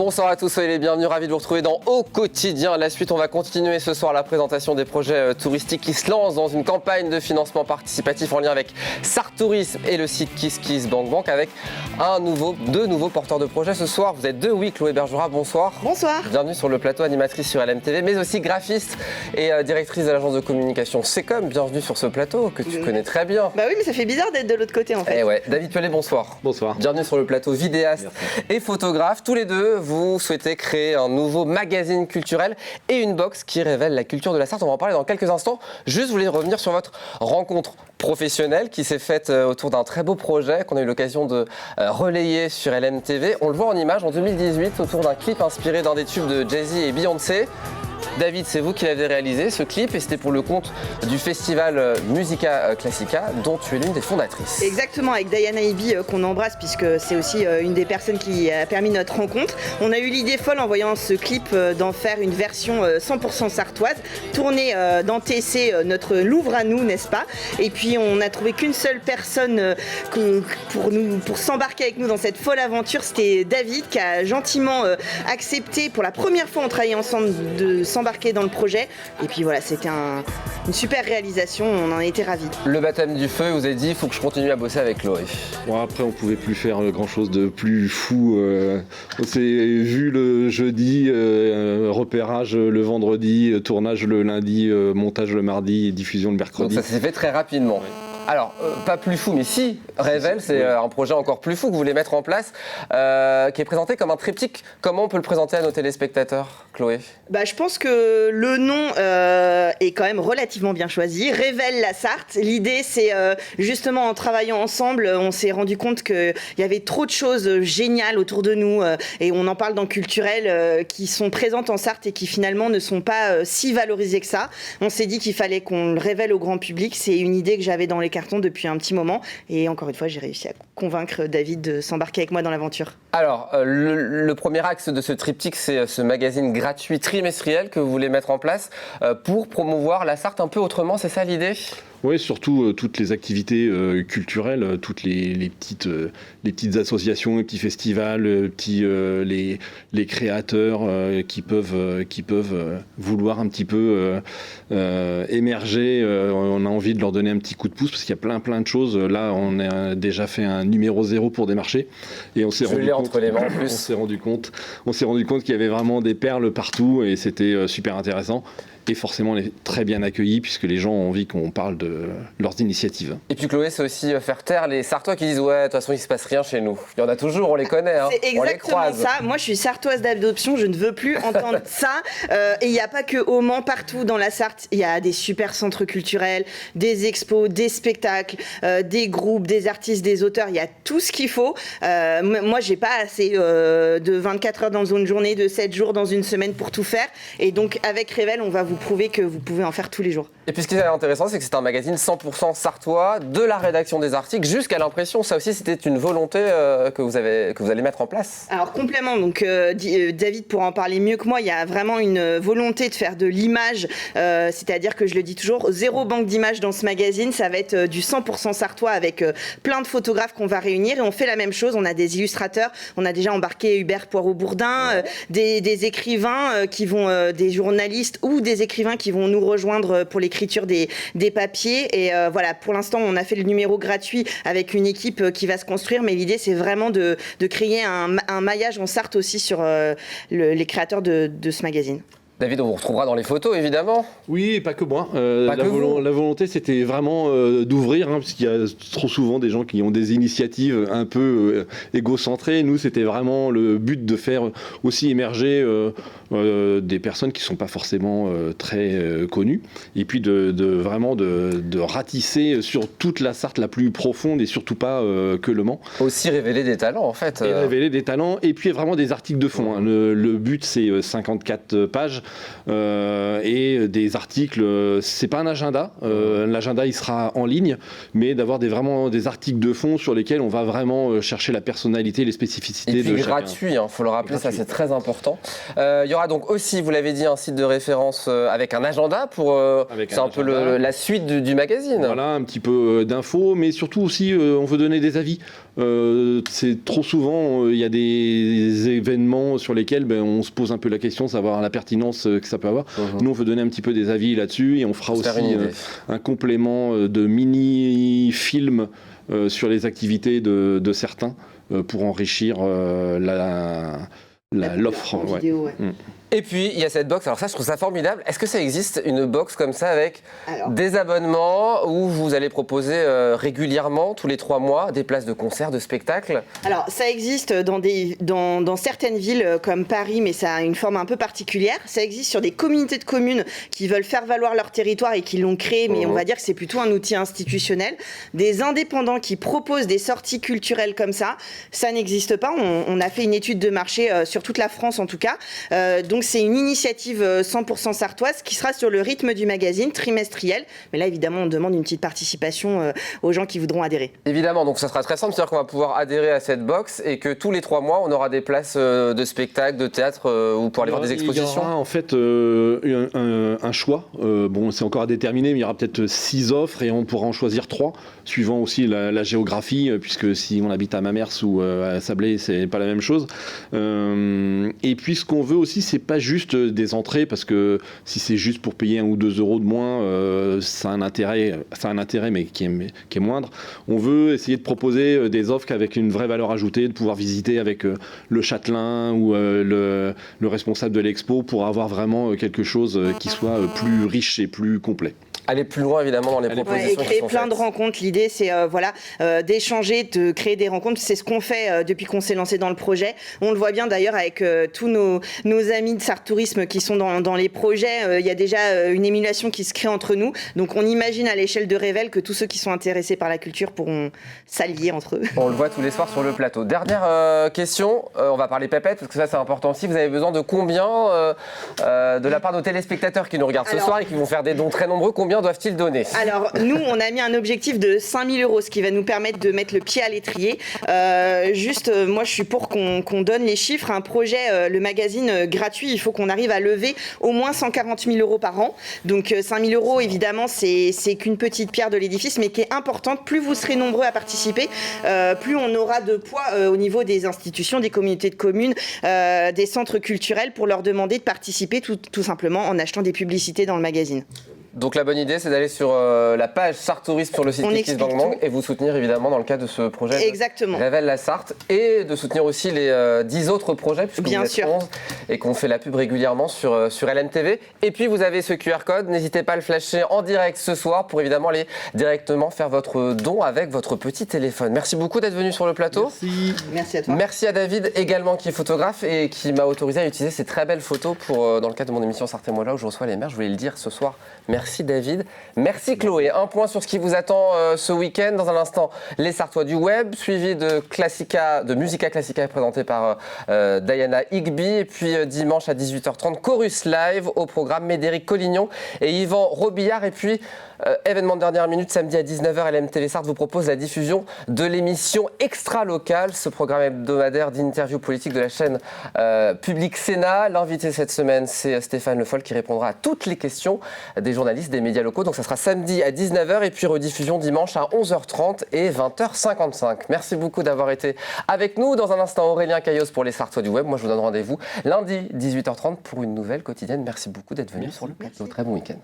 Bonsoir à tous, soyez les bienvenus, ravis de vous retrouver dans Au Quotidien. La suite, on va continuer ce soir la présentation des projets touristiques qui se lancent dans une campagne de financement participatif en lien avec Sarthe Tourisme et le site KissKissBankBank avec deux nouveaux porteurs de projets. Ce soir, vous êtes deux, oui, Chloé Bergera, bonsoir. Bonsoir. Bienvenue sur le plateau, animatrice sur LMTV, mais aussi graphiste et directrice de l'agence de communication Secom. Bienvenue sur ce plateau que tu connais très bien. Bah oui, mais ça fait bizarre d'être de l'autre côté en fait. Eh ouais. David Pellet, bonsoir. Bonsoir. Bienvenue sur le plateau, vidéaste et photographe. Tous les deux, vous souhaitez créer un nouveau magazine culturel et une box qui révèle la culture de la Sarthe. On va en parler dans quelques instants. Juste, je voulais revenir sur votre rencontre professionnelle qui s'est faite autour d'un très beau projet qu'on a eu l'occasion de relayer sur LMTV. On le voit en image en 2018 autour d'un clip inspiré d'un des tubes de Jay-Z et Beyoncé. David, c'est vous qui l'avez réalisé, ce clip, et c'était pour le compte du festival Musica Classica, dont tu es l'une des fondatrices. Exactement, avec Diana Ibi, qu'on embrasse, puisque c'est aussi une des personnes qui a permis notre rencontre. On a eu l'idée folle en voyant ce clip d'en faire une version 100% sartoise, tournée dans TC, notre Louvre à nous, n'est-ce pas? Et puis on n'a trouvé qu'une seule personne pour s'embarquer avec nous dans cette folle aventure, c'était David, qui a gentiment accepté, pour la première fois on travaillait ensemble, de s'embarquer dans le projet. Et puis voilà, c'était une super réalisation, on en a été ravis. Le baptême du feu, vous avez dit, il faut que je continue à bosser avec Chloé. Bon, après, on pouvait plus faire grand chose de plus fou. On s'est vu le jeudi, repérage le vendredi, tournage le lundi, montage le mardi et diffusion le mercredi. Donc ça s'est fait très rapidement. Alors, pas plus fou, mais si, Révèle, c'est un projet encore plus fou que vous voulez mettre en place, qui est présenté comme un triptyque. Comment on peut le présenter à nos téléspectateurs, Chloé? Je pense que le nom est quand même relativement bien choisi. Révèle la Sarthe. L'idée, c'est justement en travaillant ensemble, on s'est rendu compte qu'il y avait trop de choses géniales autour de nous, et on en parle dans Culturel, qui sont présentes en Sarthe et qui finalement ne sont pas si valorisées que ça. On s'est dit qu'il fallait qu'on le révèle au grand public. C'est une idée que j'avais dans les cartons depuis un petit moment, et encore une fois j'ai réussi à convaincre David de s'embarquer avec moi dans l'aventure. Alors le premier axe de ce triptyque, c'est ce magazine gratuit trimestriel que vous voulez mettre en place pour promouvoir la Sarthe un peu autrement, c'est ça l'idée? Oui, surtout toutes les activités culturelles, toutes les petites associations, les petits festivals, les créateurs qui peuvent vouloir un petit peu émerger. On a envie de leur donner un petit coup de pouce parce qu'il y a plein de choses. Là, on a déjà fait un numéro 0 pour démarcher et on s'est rendu compte qu'il y avait vraiment des perles partout et c'était super intéressant. Et forcément, on est très bien accueillis puisque les gens ont envie qu'on parle de leurs initiatives. Et puis Chloé, c'est aussi faire taire les Sartois qui disent « Ouais, de toute façon, il ne se passe rien chez nous ». Il y en a toujours, on les connaît, hein. C'est exactement ça. Moi, je suis sartoise d'adoption, je ne veux plus entendre ça. Et il n'y a pas que au Mans, partout dans la Sarthe, il y a des super centres culturels, des expos, des spectacles, des groupes, des artistes, des auteurs. Il y a tout ce qu'il faut. Moi, j'ai pas assez de 24 heures dans une journée, de 7 jours dans une semaine pour tout faire. Et donc, avec Révèle, on va vous prouver que vous pouvez en faire tous les jours. Et puis ce qui est intéressant, c'est que c'est un magazine 100% sartois, de la rédaction des articles jusqu'à l'impression. Ça aussi, c'était une volonté que vous allez mettre en place. Alors complètement, donc David pourra en parler mieux que moi, il y a vraiment une volonté de faire de l'image, c'est-à-dire que je le dis toujours, 0 banque d'images dans ce magazine, ça va être du 100% sartois avec plein de photographes qu'on va réunir et on fait la même chose, on a des illustrateurs, on a déjà embarqué Hubert Poirot-Bourdin, des écrivains des journalistes ou des écrivains qui vont nous rejoindre pour l'écriture des papiers. Et voilà, pour l'instant, on a fait le numéro gratuit avec une équipe qui va se construire, mais l'idée, c'est vraiment de créer un maillage en Sarthe aussi sur les créateurs de ce magazine. David, on vous retrouvera dans les photos, évidemment. Oui, et pas que moi. La volonté, c'était vraiment d'ouvrir, parce qu'il y a trop souvent des gens qui ont des initiatives un peu égocentrées. Nous, c'était vraiment le but de faire aussi émerger des personnes qui ne sont pas forcément très connues, et puis vraiment de ratisser sur toute la Sarthe la plus profonde, et surtout pas que le Mans. Aussi révéler des talents, en fait. Et révéler des talents, et puis vraiment des articles de fond. Hein. Le but, c'est 54 pages. Et des articles, c'est pas un agenda, l'agenda il sera en ligne, mais d'avoir vraiment des articles de fond sur lesquels on va vraiment chercher la personnalité, les spécificités de chacun. Et puis gratuit, faut le rappeler, ça c'est très important. Il y aura donc aussi, vous l'avez dit, un site de référence avec un agenda pour c'est un peu la suite du magazine. Voilà, un petit peu d'infos, mais surtout aussi on veut donner des avis. c'est trop souvent, il y a des événements sur lesquels on se pose un peu la question de savoir la pertinence que ça peut avoir. Nous, on veut donner un petit peu des avis là-dessus et on fera aussi un complément de mini-film sur les activités de certains pour enrichir l'offre. Et puis, il y a cette box, alors ça, je trouve ça formidable. Est-ce que ça existe, une box comme ça, avec des abonnements où vous allez proposer régulièrement, tous les 3 mois, des places de concerts, de spectacles? Alors, ça existe dans certaines villes comme Paris, mais ça a une forme un peu particulière. Ça existe sur des communautés de communes qui veulent faire valoir leur territoire et qui l'ont créé, mais on va dire que c'est plutôt un outil institutionnel. Des indépendants qui proposent des sorties culturelles comme ça n'existe pas. On a fait une étude de marché sur toute la France, en tout cas. Donc c'est une initiative 100% sartoise qui sera sur le rythme du magazine trimestriel. Mais là, évidemment, on demande une petite participation aux gens qui voudront adhérer. Évidemment, donc ça sera très simple, c'est-à-dire qu'on va pouvoir adhérer à cette box et que tous les 3 mois, on aura des places de spectacles, de théâtre ou pour aller voir des expositions. Il y aura en fait un choix. Bon, c'est encore à déterminer, mais il y aura peut-être 6 offres et on pourra en choisir 3, suivant aussi la géographie, puisque si on habite à Mamers ou à Sablé, c'est pas la même chose. Et puis ce qu'on veut aussi, c'est pas juste des entrées, parce que si c'est juste pour payer 1 ou 2 euros de moins, ça a un intérêt mais qui est moindre. On veut essayer de proposer des offres avec une vraie valeur ajoutée, de pouvoir visiter avec le châtelain ou le responsable de l'expo pour avoir vraiment quelque chose qui soit plus riche et plus complet. Aller plus loin évidemment dans les propositions. Et créer plein de rencontres. L'idée c'est d'échanger, de créer des rencontres. C'est ce qu'on fait depuis qu'on s'est lancé dans le projet. On le voit bien d'ailleurs avec tous nos amis de Sarthe Tourisme qui sont dans les projets. Il y a déjà une émulation qui se crée entre nous. Donc on imagine à l'échelle de Revel que tous ceux qui sont intéressés par la culture pourront s'allier entre eux. On le voit tous les soirs sur le plateau. Dernière question, on va parler pépettes parce que ça c'est important aussi. Vous avez besoin de combien de la part de nos téléspectateurs qui nous regardent ce soir et qui vont faire des dons très nombreux, combien doivent-ils donner? Alors, nous, on a mis un objectif de 5 000 €, ce qui va nous permettre de mettre le pied à l'étrier. Moi, je suis pour qu'on donne les chiffres. Un projet, le magazine gratuit, il faut qu'on arrive à lever au moins 140 000 € par an. Donc, 5 000 €, évidemment, c'est qu'une petite pierre de l'édifice, mais qui est importante. Plus vous serez nombreux à participer, plus on aura de poids au niveau des institutions, des communautés de communes, des centres culturels, pour leur demander de participer tout simplement en achetant des publicités dans le magazine. Donc la bonne idée, c'est d'aller sur la page Sarthe Tourisme sur le site KissKissBangBang et vous soutenir évidemment dans le cadre de ce projet de Révèle la Sarthe et de soutenir aussi les 10 autres projets puisque vous êtes 11 et qu'on fait la pub régulièrement sur LMTV. Et puis vous avez ce QR code, n'hésitez pas à le flasher en direct ce soir pour évidemment aller directement faire votre don avec votre petit téléphone. Merci beaucoup d'être venu sur le plateau. Merci à toi. Merci à David également qui est photographe et qui m'a autorisé à utiliser ces très belles photos dans le cadre de mon émission Sarthe et moi là où je reçois les maires. Je voulais le dire ce soir. Merci David. Merci Chloé. Un point sur ce qui vous attend ce week-end. Dans un instant, les Sartois du web, suivi de Musica Classica présenté par Diana Higby. Et puis dimanche à 18h30, Chorus Live au programme Médéric Collignon et Yvan Robillard. Et puis événement de dernière minute, samedi à 19h, LMTV Sarthe vous propose la diffusion de l'émission Extra Locale, ce programme hebdomadaire d'interview politique de la chaîne Public Sénat. L'invité cette semaine, c'est Stéphane Le Foll qui répondra à toutes les questions des journalistes des médias locaux. Donc ça sera samedi à 19h et puis rediffusion dimanche à 11h30 et 20h55. Merci beaucoup d'avoir été avec nous. Dans un instant, Aurélien Caillos pour les Sartois du web. Moi, je vous donne rendez-vous lundi 18h30 pour une nouvelle quotidienne. Merci beaucoup d'être venu sur le plateau. Très bon week-end.